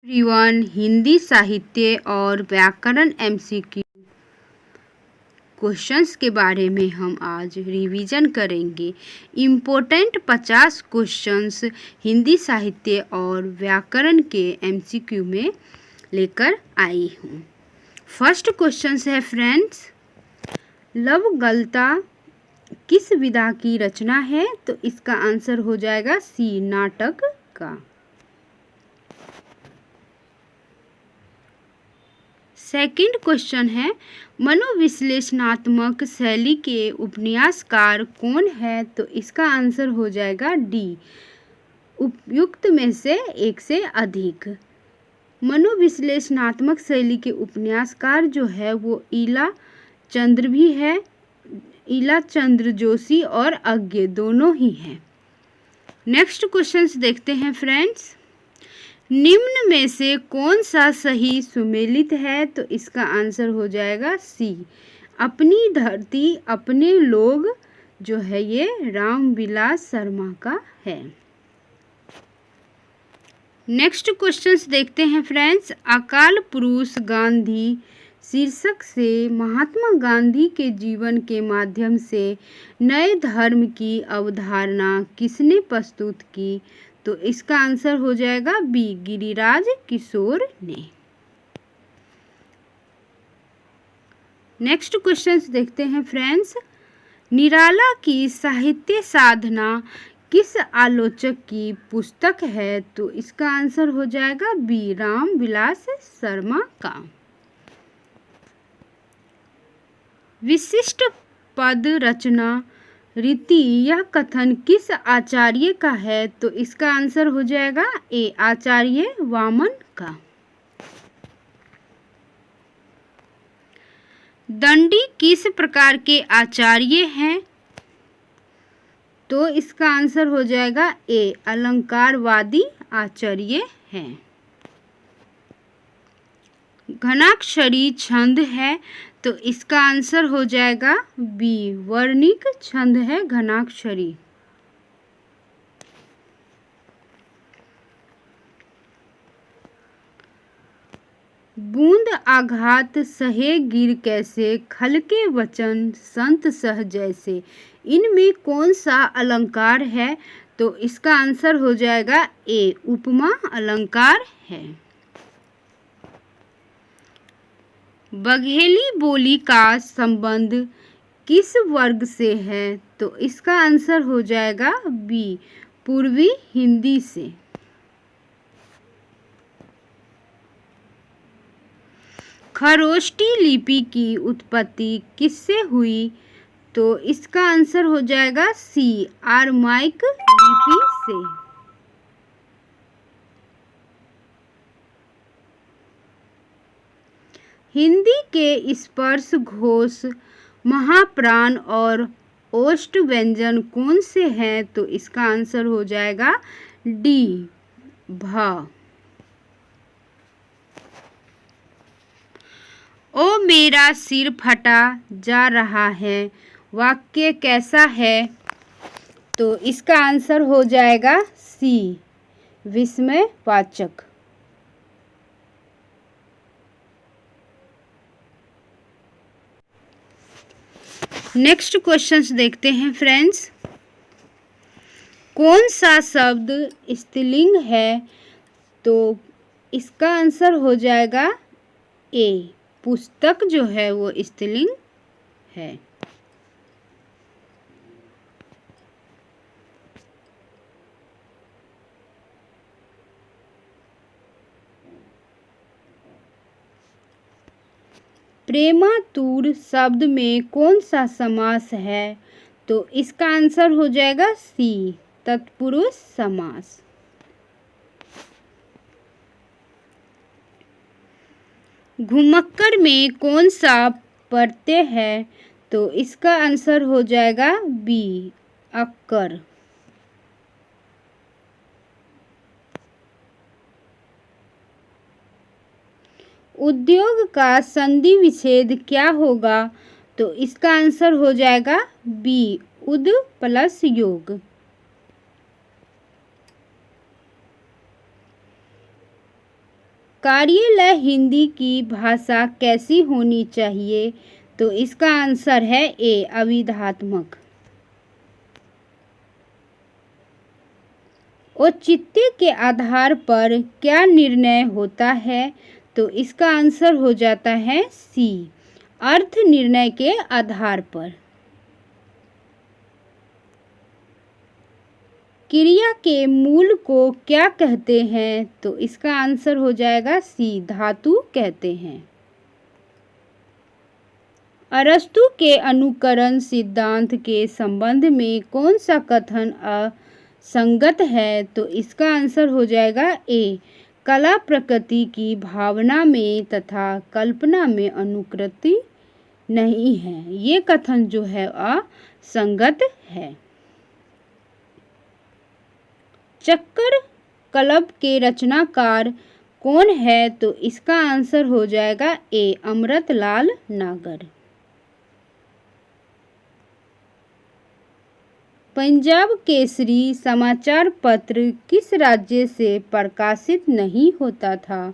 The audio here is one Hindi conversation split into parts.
एवरीवन, हिंदी साहित्य और व्याकरण एमसीक्यू क्वेश्चंस के बारे में हम आज रिवीजन करेंगे। इम्पोर्टेंट 50 क्वेश्चंस हिंदी साहित्य और व्याकरण के एमसीक्यू में लेकर आई हूँ। फर्स्ट क्वेश्चन है फ्रेंड्स, लवगलता किस विधा की रचना है? तो इसका आंसर हो जाएगा सी, नाटक का। सेकंड क्वेश्चन है, मनोविश्लेषणात्मक शैली के उपन्यासकार कौन है? तो इसका आंसर हो जाएगा डी, उपयुक्त में से एक से अधिक। मनोविश्लेषणात्मक शैली के उपन्यासकार जो है वो ईला चंद्र भी है, ईला चंद्र जोशी और अज्ञे दोनों ही हैं। नेक्स्ट क्वेश्चंस देखते हैं फ्रेंड्स, निम्न में से कौन सा सही सुमेलित है? तो इसका आंसर हो जाएगा सी, अपनी धरती अपने लोग जो है ये रामविलास शर्मा का है। नेक्स्ट क्वेश्चंस देखते हैं फ्रेंड्स, अकाल पुरुष गांधी शीर्षक से महात्मा गांधी के जीवन के माध्यम से नए धर्म की अवधारणा किसने प्रस्तुत की? तो इसका आंसर हो जाएगा बी, गिरिराज किशोर ने। नेक्स्ट क्वेश्चंस देखते हैं फ्रेंड्स, निराला की साहित्य साधना किस आलोचक की पुस्तक है? तो इसका आंसर हो जाएगा बी, रामविलास शर्मा का। विशिष्ट पद रचना रीति यह कथन किस आचार्य का है? तो इसका आंसर हो जाएगा ए, आचार्य वामन का। दंडी किस प्रकार के आचार्य हैं? तो इसका आंसर हो जाएगा ए, अलंकारवादी आचार्य हैं। घनाक्षरी छंद है, तो इसका आंसर हो जाएगा बी, वर्णिक छंद है घनाक्षरी। बूंद आघात सहे गिर कैसे, खल के वचन संत सह जैसे, इनमें कौन सा अलंकार है? तो इसका आंसर हो जाएगा ए, उपमा अलंकार है। बघेली बोली का संबंध किस वर्ग से है? तो इसका आंसर हो जाएगा बी, पूर्वी हिंदी से। खरोष्टी लिपि की उत्पत्ति किससे हुई? तो इसका आंसर हो जाएगा सी, आरमाइक लिपि से। हिंदी के स्पर्श घोष महाप्राण और ओष्ठ व्यंजन कौन से हैं? तो इसका आंसर हो जाएगा डी, भ। ओ मेरा सिर फटा जा रहा है वाक्य कैसा है? तो इसका आंसर हो जाएगा सी, विस्मयवाचक। नेक्स्ट क्वेश्चंस देखते हैं फ्रेंड्स, कौन सा शब्द स्त्रीलिंग है? तो इसका आंसर हो जाएगा ए, पुस्तक जो है वो स्त्रीलिंग है। प्रेमातुर शब्द में कौन सा समास है? तो इसका आंसर हो जाएगा सी, तत्पुरुष समास। घुमक्कड़ में कौन सा प्रत्यय है? तो इसका आंसर हो जाएगा बी, अक्कर। उद्योग का संधि विच्छेद क्या होगा? तो इसका आंसर हो जाएगा बी, उद प्लस योग। कार्यालय हिंदी की भाषा कैसी होनी चाहिए? तो इसका आंसर है ए अविधात्मक। औचित्य के आधार पर क्या निर्णय होता है? तो इसका आंसर हो जाता है सी अर्थ निर्णय के आधार पर। क्रिया के मूल को क्या कहते हैं? तो इसका आंसर हो जाएगा सी धातु कहते हैं। अरस्तु के अनुकरण सिद्धांत के संबंध में कौन सा कथन असंगत है? तो इसका आंसर हो जाएगा ए कला प्रकृति की भावना में तथा कल्पना में अनुकृति नहीं है। ये कथन जो है असंगत है। चक्कर कलप के रचनाकार कौन है? तो इसका आंसर हो जाएगा ए अमृतलाल नागर। पंजाब केसरी समाचार पत्र किस राज्य से प्रकाशित नहीं होता था?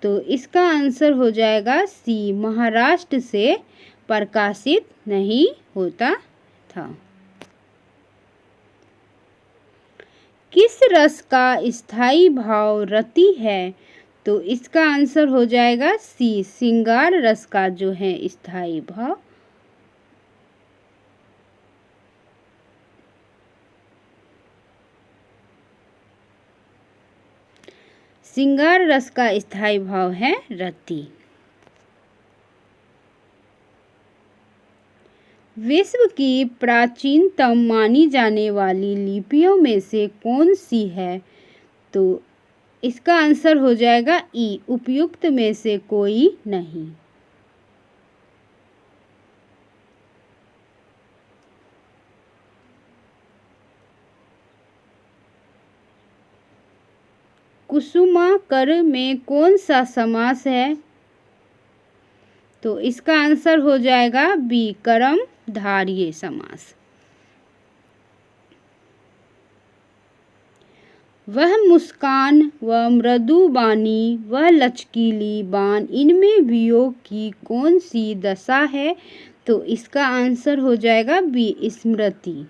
तो इसका आंसर हो जाएगा सी महाराष्ट्र से प्रकाशित नहीं होता था। किस रस का स्थायी भाव रति है? तो इसका आंसर हो जाएगा सी श्रृंगार रस का जो है स्थायी भाव। श्रृंगार रस का स्थायी भाव है रति। विश्व की प्राचीनतम मानी जाने वाली लिपियों में से कौन सी है? तो इसका आंसर हो जाएगा ई उपयुक्त में से कोई नहीं। कुसुमाकर में कौन सा समास है? तो इसका आंसर हो जाएगा बी कर्मधारय समास। वह मुस्कान व मृदु बानी वह लचकीली बान इनमें वियोग की कौन सी दशा है? तो इसका आंसर हो जाएगा बी स्मृति।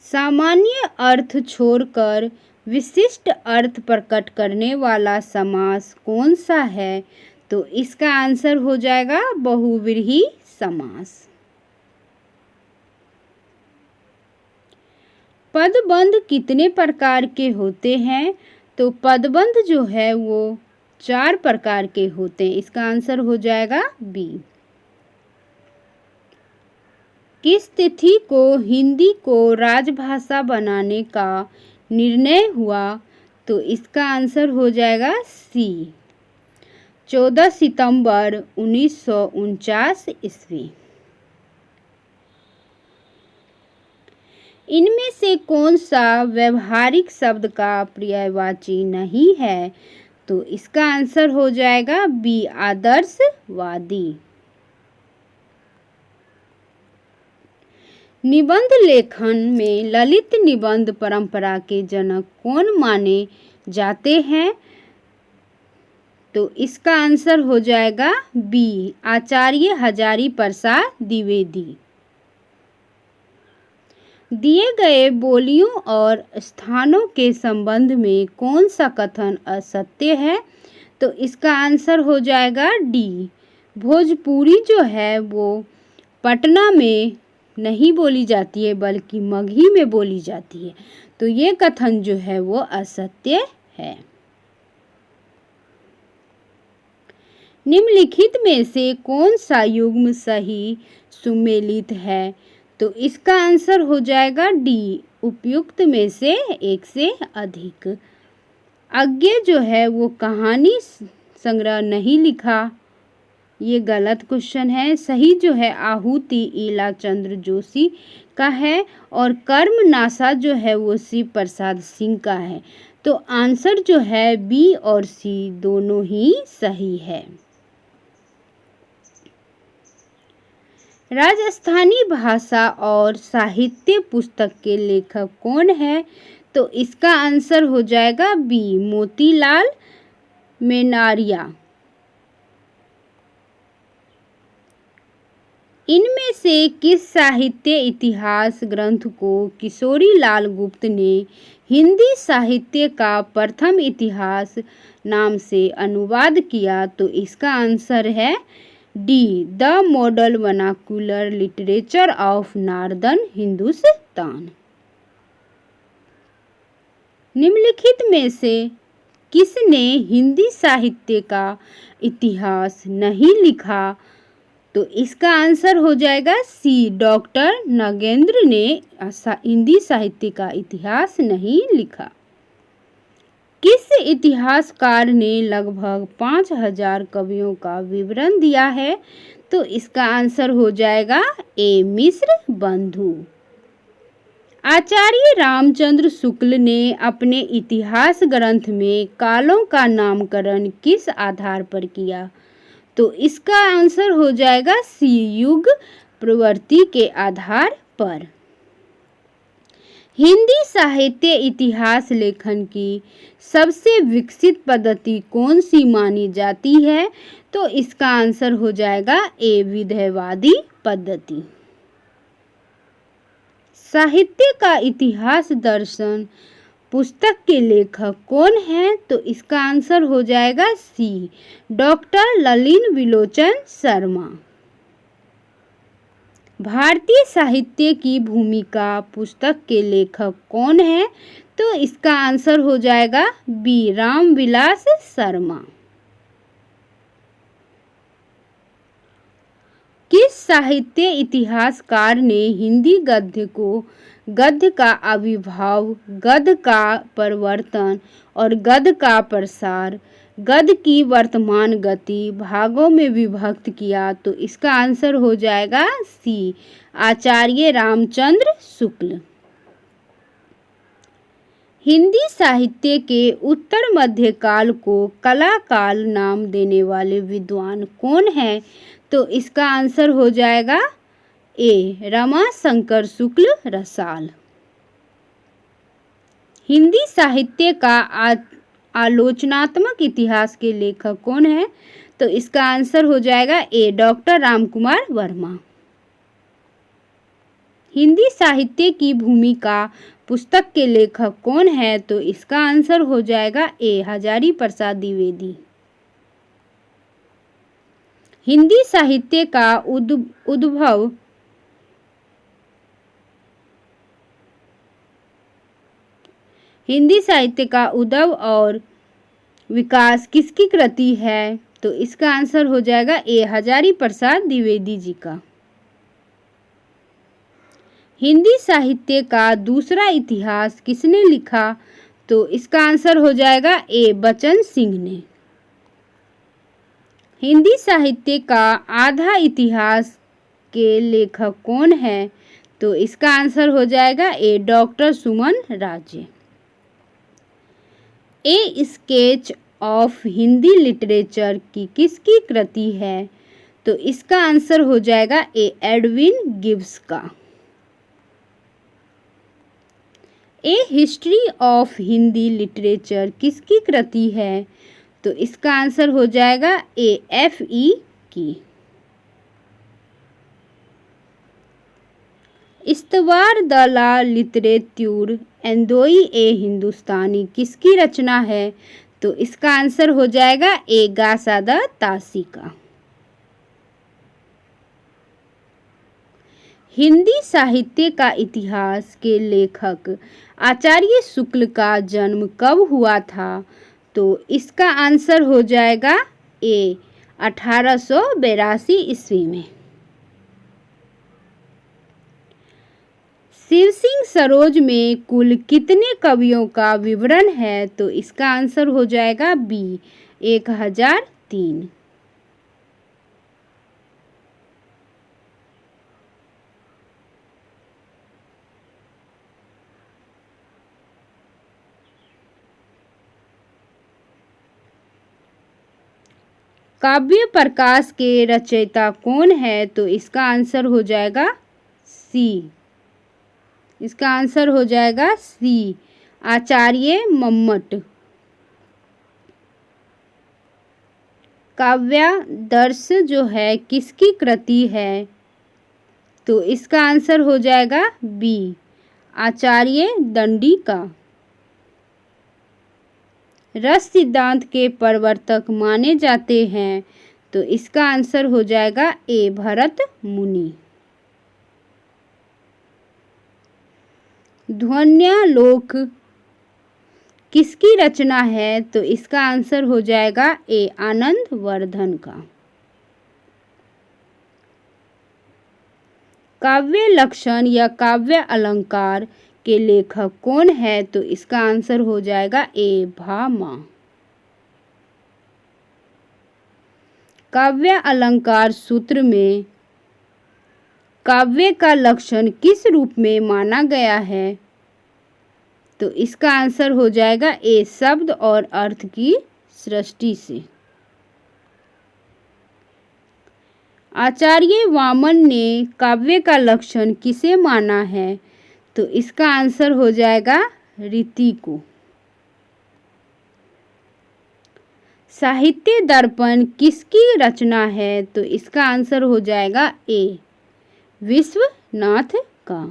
सामान्य अर्थ छोड़कर विशिष्ट अर्थ प्रकट करने वाला समास कौन सा है? तो इसका आंसर हो जाएगा बहुव्रीहि समास। पदबंध कितने प्रकार के होते हैं? तो पदबंध जो है वो 4 प्रकार के होते हैं। इसका आंसर हो जाएगा बी। किस तिथि को हिंदी को राजभाषा बनाने का निर्णय हुआ? तो इसका आंसर हो जाएगा सी 14 सितंबर 1949 ईस्वी। इनमें से कौन सा व्यवहारिक शब्द का पर्यायवाची नहीं है? तो इसका आंसर हो जाएगा बी आदर्शवादी। निबंध लेखन में ललित निबंध परंपरा के जनक कौन माने जाते हैं? तो इसका आंसर हो जाएगा बी आचार्य हजारी प्रसाद द्विवेदी। दिए गए बोलियों और स्थानों के संबंध में कौन सा कथन असत्य है? तो इसका आंसर हो जाएगा डी भोजपुरी जो है वो पटना में नहीं बोली जाती है बल्कि मगही में बोली जाती है। तो ये कथन जो है वो असत्य है। निम्नलिखित में से कौन सा युग्म सही सुमेलित है? तो इसका आंसर हो जाएगा डी उपयुक्त में से एक से अधिक। अज्ञ जो है वो कहानी संग्रह नहीं लिखा, ये गलत क्वेश्चन है। सही जो है आहुति ईला चंद्र जोशी का है और कर्म नासा जो है वो शिव प्रसाद सिंह का है। तो आंसर जो है बी और सी दोनों ही सही है। राजस्थानी भाषा और साहित्य पुस्तक के लेखक कौन है? तो इसका आंसर हो जाएगा बी, मोतीलाल मेनारिया। इनमें से किस साहित्य इतिहास ग्रंथ को किशोरीलाल गुप्त ने हिंदी साहित्य का प्रथम इतिहास नाम से अनुवाद किया? तो इसका आंसर है D, the model vernacular literature of northern Hindustan. निम्नलिखित में से किसने हिंदी साहित्य का इतिहास नहीं लिखा? तो इसका आंसर हो जाएगा सी, डॉक्टर नगेंद्र ने हिंदी साहित्य का इतिहास नहीं लिखा। किस इतिहासकार ने लगभग 5000 कवियों का विवरण दिया है? तो इसका आंसर हो जाएगा ए, मिश्र बंधु। आचार्य रामचंद्र शुक्ल ने अपने इतिहास ग्रंथ में कालों का नामकरण किस आधार पर किया? तो इसका आंसर हो जाएगा सी, युग प्रवृत्ति के आधार पर। हिंदी साहित्य इतिहास लेखन की सबसे विकसित पद्धति कौन सी मानी जाती है? तो इसका आंसर हो जाएगा ए, विधेयवादी पद्धति। साहित्य का इतिहास दर्शन पुस्तक के लेखक कौन हैं? तो इसका आंसर हो जाएगा सी, डॉक्टर ललिन विलोचन शर्मा। भारतीय साहित्य की भूमिका पुस्तक के लेखक कौन है? तो इसका आंसर हो जाएगा बी, रामविलास शर्मा। किस साहित्य इतिहासकार ने हिंदी गद्य को गद्य का आविर्भाव, गद्य का परिवर्तन और गद्य का प्रसार, गद्य की वर्तमान गति भागों में विभक्त किया? तो इसका आंसर हो जाएगा सी, आचार्य रामचंद्र शुक्ल। हिंदी साहित्य के उत्तर मध्य काल को कला काल नाम देने वाले विद्वान कौन हैं? तो इसका आंसर हो जाएगा ए, रमाशंकर शुक्ल रसाल। हिंदी साहित्य का आलोचनात्मक इतिहास के लेखक कौन है? तो इसका आंसर हो जाएगा ए, डॉक्टर रामकुमार वर्मा। हिंदी साहित्य की भूमिका पुस्तक के लेखक कौन है? तो इसका आंसर हो जाएगा ए, हजारी प्रसाद द्विवेदी। हिंदी साहित्य का उद्भव हिंदी साहित्य का उद्भव और विकास किसकी कृति है? तो इसका आंसर हो जाएगा ए, हजारी प्रसाद द्विवेदी जी का। हिंदी साहित्य का दूसरा इतिहास किसने लिखा? तो इसका आंसर हो जाएगा ए, बचन सिंह ने। हिंदी साहित्य का आधा इतिहास के लेखक कौन है? तो इसका आंसर हो जाएगा A, doctor Suman Raje. A sketch of Hindi literature की किसकी कृति है? तो इसका आंसर हो जाएगा ए, एडविन गिब्स का। ए हिस्ट्री ऑफ हिंदी लिटरेचर किसकी कृति है? तो इसका आंसर हो जाएगा ए, एफ.ई. की। इस्तवार द ला लिटरेच्यूर एंदोई ए हिंदुस्तानी किसकी रचना है? तो इसका आंसर हो जाएगा ए, गासादा तासी का। हिंदी साहित्य का इतिहास के लेखक आचार्य शुक्ल का जन्म कब हुआ था? तो इसका आंसर हो जाएगा ए, 1882 ईस्वी में। शिव सिंह सरोज में कुल कितने कवियों का विवरण है? तो इसका आंसर हो जाएगा बी, 1003। काव्य प्रकाश के रचयिता कौन है? तो इसका आंसर हो जाएगा सी। इसका आंसर हो जाएगा सी, आचार्य मम्मट। काव्यादर्श जो है किसकी कृति है? तो इसका आंसर हो जाएगा बी, आचार्य दंडी का। रस सिद्धांत के प्रवर्तक माने जाते हैं, तो इसका आंसर हो जाएगा ए, भरत मुनि। ध्वन्यालोक किसकी रचना है? तो इसका आंसर हो जाएगा ए, आनंद वर्धन का। काव्य लक्षण या काव्य अलंकार के लेखक कौन है? तो इसका आंसर हो जाएगा ए, भामा। काव्य अलंकार सूत्र में काव्य का लक्षण किस रूप में माना गया है? तो इसका आंसर हो जाएगा ए, शब्द और अर्थ की सृष्टि से। आचार्य वामन ने काव्य का लक्षण किसे माना है? तो इसका आंसर हो जाएगा रीति को। साहित्य दर्पण किसकी रचना है? तो इसका आंसर हो जाएगा ए, विश्वनाथ का।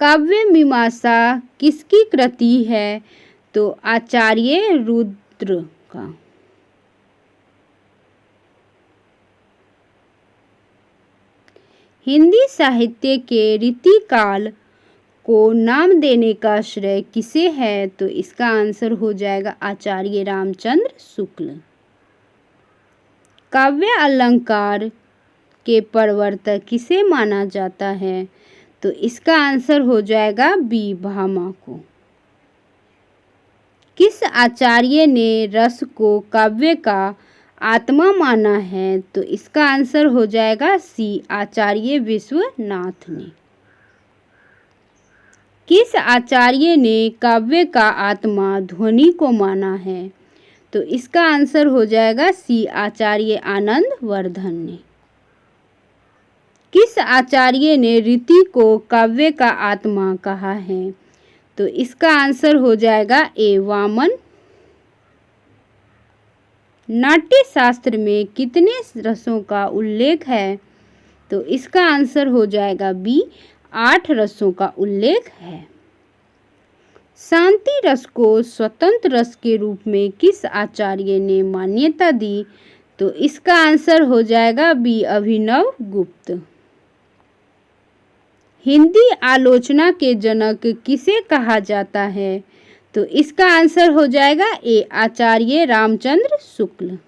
काव्य मीमांसा किसकी कृति है? तो आचार्य रुद्र का। हिंदी साहित्य के रीतिकाल को नाम देने का श्रेय किसे है? तो इसका आंसर हो जाएगा आचार्य रामचंद्र शुक्ल। काव्य अलंकार के प्रवर्तक किसे माना जाता है? तो इसका आंसर हो जाएगा बी, भामा को। किस आचार्य ने रस को काव्य का आत्मा माना है? तो इसका आंसर हो जाएगा सी, आचार्य विश्वनाथ ने। किस आचार्य ने काव्य का आत्मा ध्वनि को माना है? तो इसका आंसर हो जाएगा सी, आचार्य आनंद वर्धन ने। किस आचार्य ने रीति को काव्य का आत्मा कहा है? तो इसका आंसर हो जाएगा ए, वामन। नाट्य शास्त्र में कितने रसों का उल्लेख है? तो इसका आंसर हो जाएगा बी, 8 रसों का उल्लेख है। शांति रस को स्वतंत्र रस के रूप में किस आचार्य ने मान्यता दी? तो इसका आंसर हो जाएगा बी, अभिनव गुप्त। हिंदी आलोचना के जनक किसे कहा जाता है? तो इसका आंसर हो जाएगा ए, आचार्य रामचंद्र शुक्ल।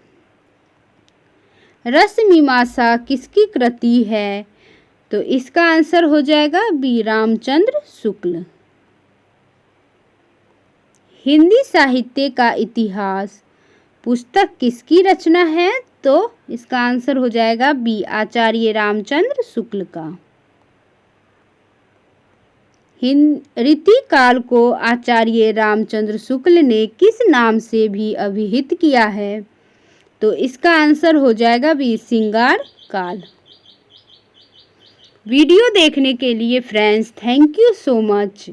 रस मीमांसा किसकी कृति है? तो इसका आंसर हो जाएगा बी, रामचंद्र शुक्ल। हिंदी साहित्य का इतिहास पुस्तक किसकी रचना है? तो इसका आंसर हो जाएगा बी, आचार्य रामचंद्र शुक्ल का। रीतिकाल को आचार्य रामचंद्र शुक्ल ने किस नाम से भी अभिहित किया है? तो इसका आंसर हो जाएगा बी, श्रृंगार काल। वीडियो देखने के लिए friends thank you so much.